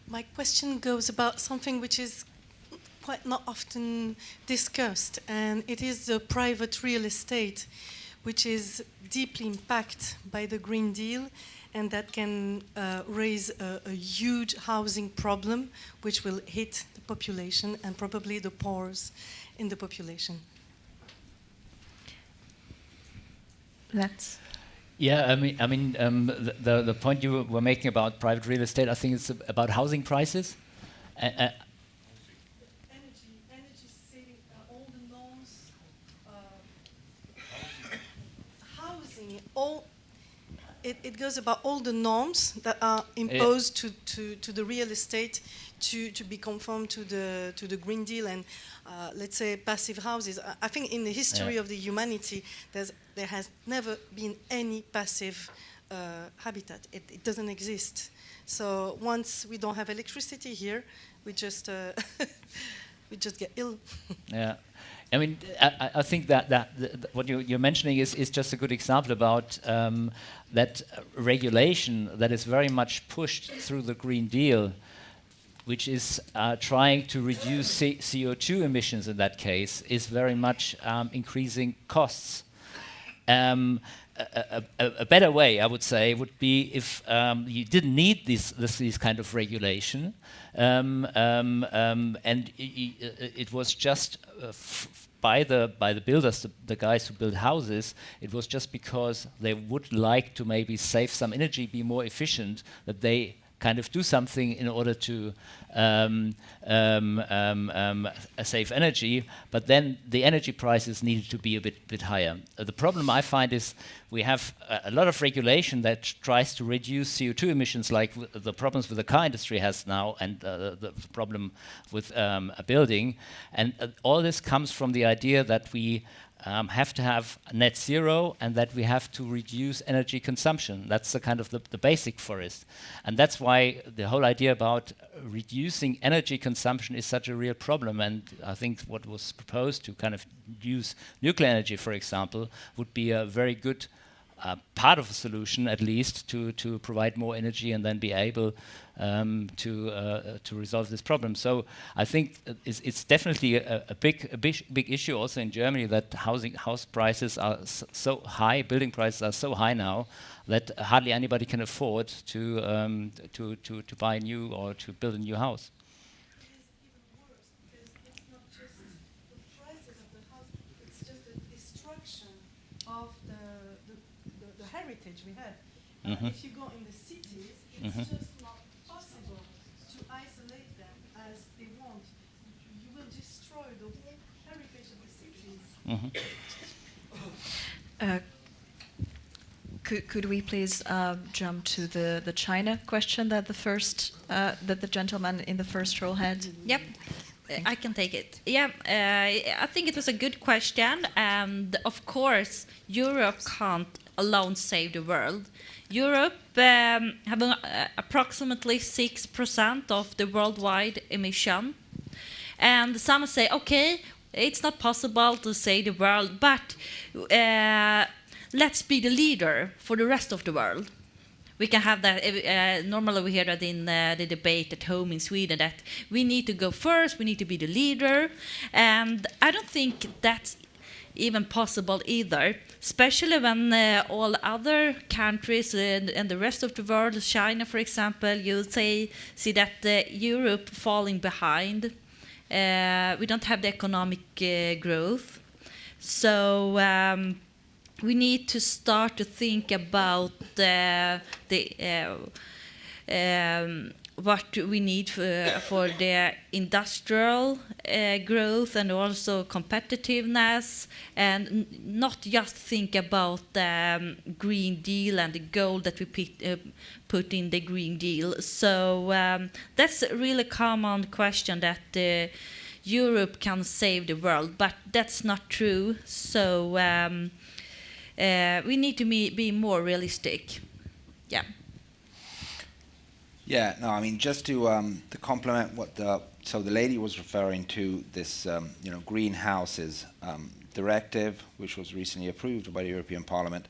My question goes about something which is quite not often discussed, and it is the private real estate, which is deeply impacted by the Green Deal, and that can raise a huge housing problem, which will hit the population and probably the poor in the population. Yeah, the point you were making about private real estate, I think it's about housing prices. Energy saving, all the norms, housing, it goes about all the norms that are imposed to the real estate to be conformed to the Green Deal and let's say passive houses. I think in the history of the humanity, there has never been any passive habitat. It doesn't exist. So once we don't have electricity here, we just we just get ill. Yeah. I mean, I think that what you're mentioning is just a good example about that regulation that is very much pushed through the Green Deal, which is trying to reduce CO2 emissions in that case, is very much increasing costs. A better way, I would say, would be if you didn't need this kind of regulation, and it was just by the builders, the guys who build houses. It was just because they would like to maybe save some energy, be more efficient, that they kind of do something in order to save energy, but then the energy prices needed to be a bit higher. The problem I find is we have a lot of regulation that tries to reduce CO2 emissions, like the problems with the car industry has now, and the problem with a building. And all this comes from the idea that we have to have net zero and that we have to reduce energy consumption. That's the kind of the basic for it. And that's why the whole idea about reducing energy consumption is such a real problem. And I think what was proposed to kind of use nuclear energy, for example, would be a very good part of a solution, at least, to provide more energy and then be able to resolve this problem. So I think it's definitely a big issue also in Germany, that house prices are so high, building prices are so high now that hardly anybody can afford to buy new or to build a new house. Heritage we have. If you go in the cities, it's just not possible to isolate them as they want, you will destroy the whole heritage of the cities. Could we please jump to the China question that the gentleman in the first row had? Yep, I can take it. Yeah, I think it was a good question, and of course, Europe can't alone save the world. Europe have approximately 6% of the worldwide emission, and some say, okay, it's not possible to save the world, but let's be the leader for the rest of the world. We can have that, normally we hear that in the debate at home in Sweden, that we need to go first, we need to be the leader, and I don't think that's even possible either, especially when all other countries and the rest of the world, China for example, you see that Europe falling behind. We don't have the economic growth, so we need to start to think about what we need for the industrial growth and also competitiveness, and not just think about the Green Deal and the goal that we put in the Green Deal. So that's a really common question, that Europe can save the world, but that's not true. So we need to be more realistic. Yeah. Yeah, no, I mean, just to complement what the lady was referring to, this greenhouses directive, which was recently approved by the European Parliament,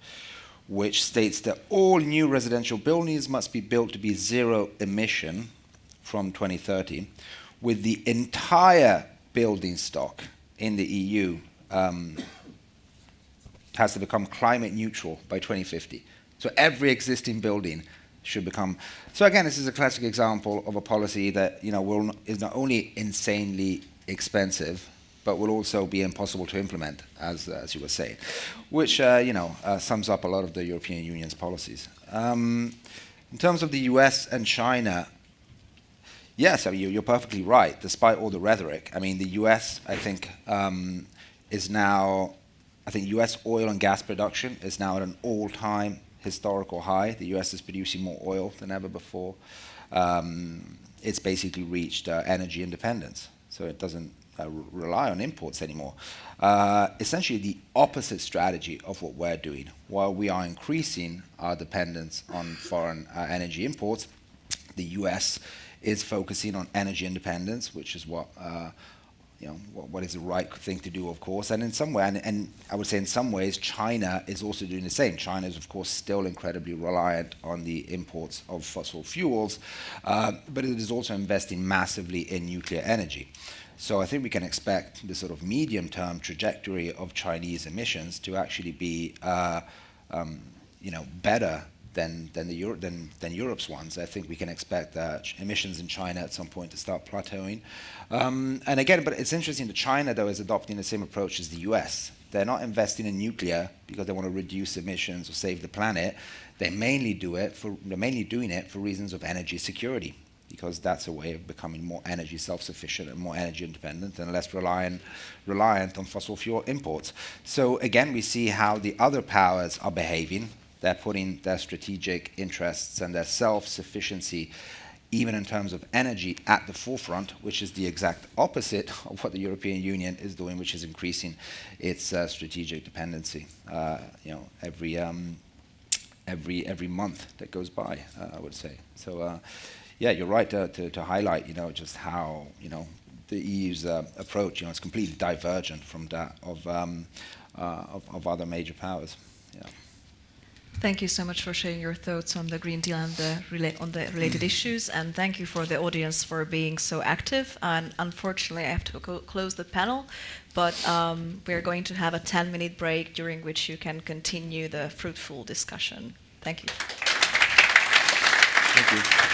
which states that all new residential buildings must be built to be zero emission from 2030, with the entire building stock in the EU has to become climate neutral by 2050. So every existing building should become. So again, this is a classic example of a policy that is not only insanely expensive, but will also be impossible to implement, as you were saying, which sums up a lot of the European Union's policies. In terms of the US and China, yes, I mean, you're perfectly right. Despite all the rhetoric, I mean, the US, I think, is now. I think US oil and gas production is now at an all-time historical high. The US is producing more oil than ever before. It's basically reached energy independence, so it doesn't rely on imports anymore. Essentially the opposite strategy of what we're doing. While we are increasing our dependence on foreign energy imports, the US is focusing on energy independence, which is what is the right thing to do, of course. And in some way, and I would say in some ways, China is also doing the same. China is, of course, still incredibly reliant on the imports of fossil fuels, but it is also investing massively in nuclear energy. So I think we can expect the sort of medium-term trajectory of Chinese emissions to actually be, better than Europe's ones. I think we can expect emissions in China at some point to start plateauing. And again, but it's interesting that China, though, is adopting the same approach as the US. They're not investing in nuclear because they want to reduce emissions or save the planet. They're mainly doing it for reasons of energy security, because that's a way of becoming more energy self-sufficient and more energy independent and less reliant on fossil fuel imports. So again, we see how the other powers are behaving. They're putting their strategic interests and their self-sufficiency, even in terms of energy, at the forefront, which is the exact opposite of what the European Union is doing, which is increasing its strategic dependency. Every month that goes by, I would say. So, yeah, you're right to highlight, just how the EU's approach, is completely divergent from that of other major powers. Yeah. Thank you so much for sharing your thoughts on the Green Deal and on the related issues, and thank you for the audience for being so active. And unfortunately, I have to close the panel, but we're going to have a 10-minute break during which you can continue the fruitful discussion. Thank you. Thank you.